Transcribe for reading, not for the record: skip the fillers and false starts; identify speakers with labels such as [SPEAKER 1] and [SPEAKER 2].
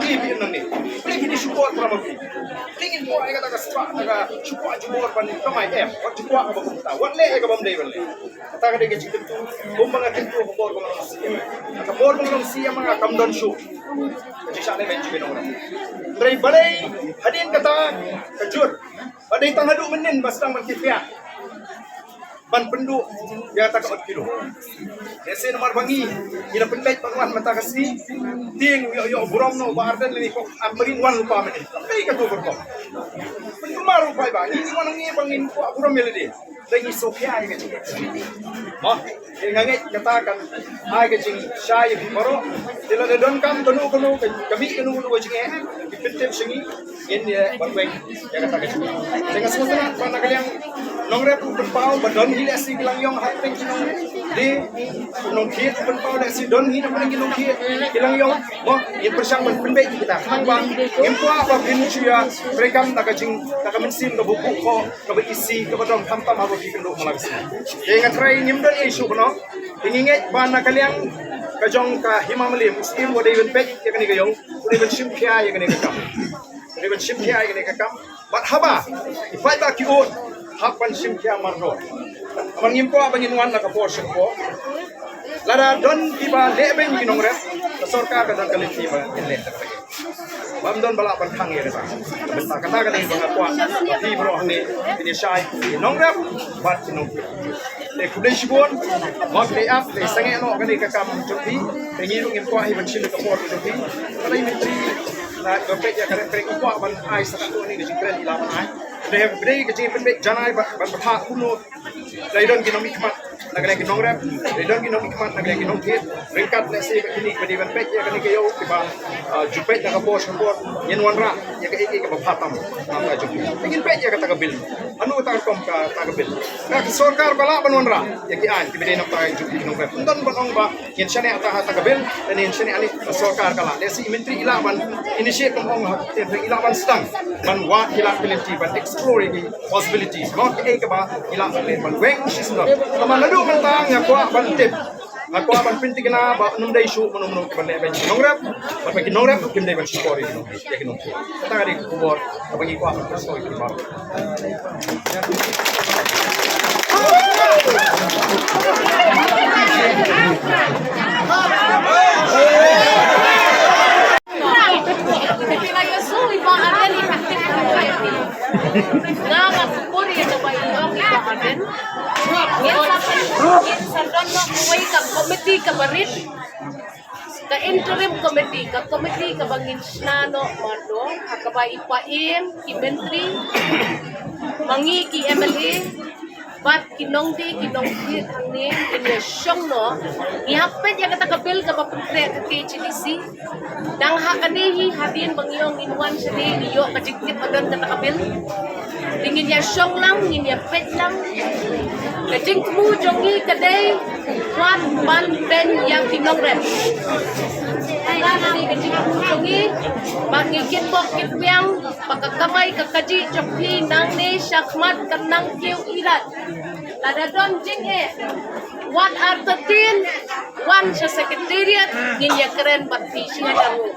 [SPEAKER 1] TV nang ni. Beli ini support para mapi. Tingin mo ay kata kastra taga support jumor pan kamay Wat support ka bumta. Wat le ka bamday wala. Taga de gajik tu. Bumbang atin tu bor ko lang siya. Ka bor ko lang siya mga kamdon show. Kasi siya na medyo binora. Tray balay hadin kata kajur. Badai tangadu menin bastang mankifya. Ban pendu dia tak kat kilo. Ese nomor bangi ila pendai pangwan mata kasi ting yo buram no barden ni ko amrin wan lupa men. Kai ka tu ko. Pendu maru pai ba ni wan ngi bangin ko buram meledi. Lagi sofia ai ke. Oh, nganget katakan ai ke jing syai bimoro. Dila de don kam tonu kami kenu ko jing dipetep singi yen ya banweng ya katakan. Dengan semua pana kalian nongre pu berpau badon hi si bilang yong hapeng kinong di nong kiet berpau le si don hi na kinong kiet bilang yong mo ye persang men penbe kita nang bang empo apa bin chia rekam nakajing nakamensin ka buku ko ka isi ka badong tampa mabo ki kendo malagsi dengan try nimdon isu kono tinginget bana kaliang kajong ka himamali muslim wo even pek ya kani kayong even shimkhia ya kani kakam even shimkhia ya kani kakam but haba ifai ba ki on hapan simkia marro amang impo abanginwan na kaportion ko lara don tiba leben ginongre sorka ka dan kalit tiba inle bam don bala pan khang yere sa benta kata ka dei banga kwa ti bro hne ini shai ginongre bat ginong le kudai shibon mot le up le sange no ka ni ka kam chupi ngirung impo hi ban silu ka por chupi kalai mitri na gopet ya kare pre ko ban ai sa to ni ni kren ilaban ai they have big game big janai ban patha kuno laidon ginom ikmat nagle ginong rap laidon ginom ikmat nagle ginong kit ringkat le se kini badi ban pek ya kani kayo tiba jupet na kapos kapor yen wanra ya ka iki ka patam na jupi tingin pek ya kata kabil anu ta kom ka ta kabil na sarkar bala ban wanra ya ki an tibide na ta jupi ginong rap don banong ba yen shane ata ta kabil dan yen shane ali sarkar kala le si menteri ilaban initiate komong ilaban stang ban wa ila pilenti ban exploring the possibilities not ke ba ila le ban weng sisno kama nadu man ta nga kwa ban tip ako ban pinti kana ba num dai shu mono mono ban le ben nong rap ban pagi nong rap kim dai ban sukori no ya kinong ta ga ri kubor abangi kwa ban so ki ba
[SPEAKER 2] Nama kupuri ito ba yung ibahanin? Yan sa dono kuway ka committee ka ba rin? Ka interim committee ka bangin sinano mardo hakaba ipain kimentri mangi ki MLA bat kinong hit ni inyasyon no ihapet ya kata kabil ka papuntre ka KGDC dang hakanihi hadin bangiyong inwan siya ni iyo kajigtip adan kata kabil tingin ya syong lang ngin ya pet lang kajing kumujongi kaday wan ban ben yang kinong rep ni kajing kumujongi mangikit po kitbiang pagkakamay kakaji chokhi nang ni syakmat kanang kiw ilat Lada don jing one are 13 one sa secretariat nginya keren bat fishing daru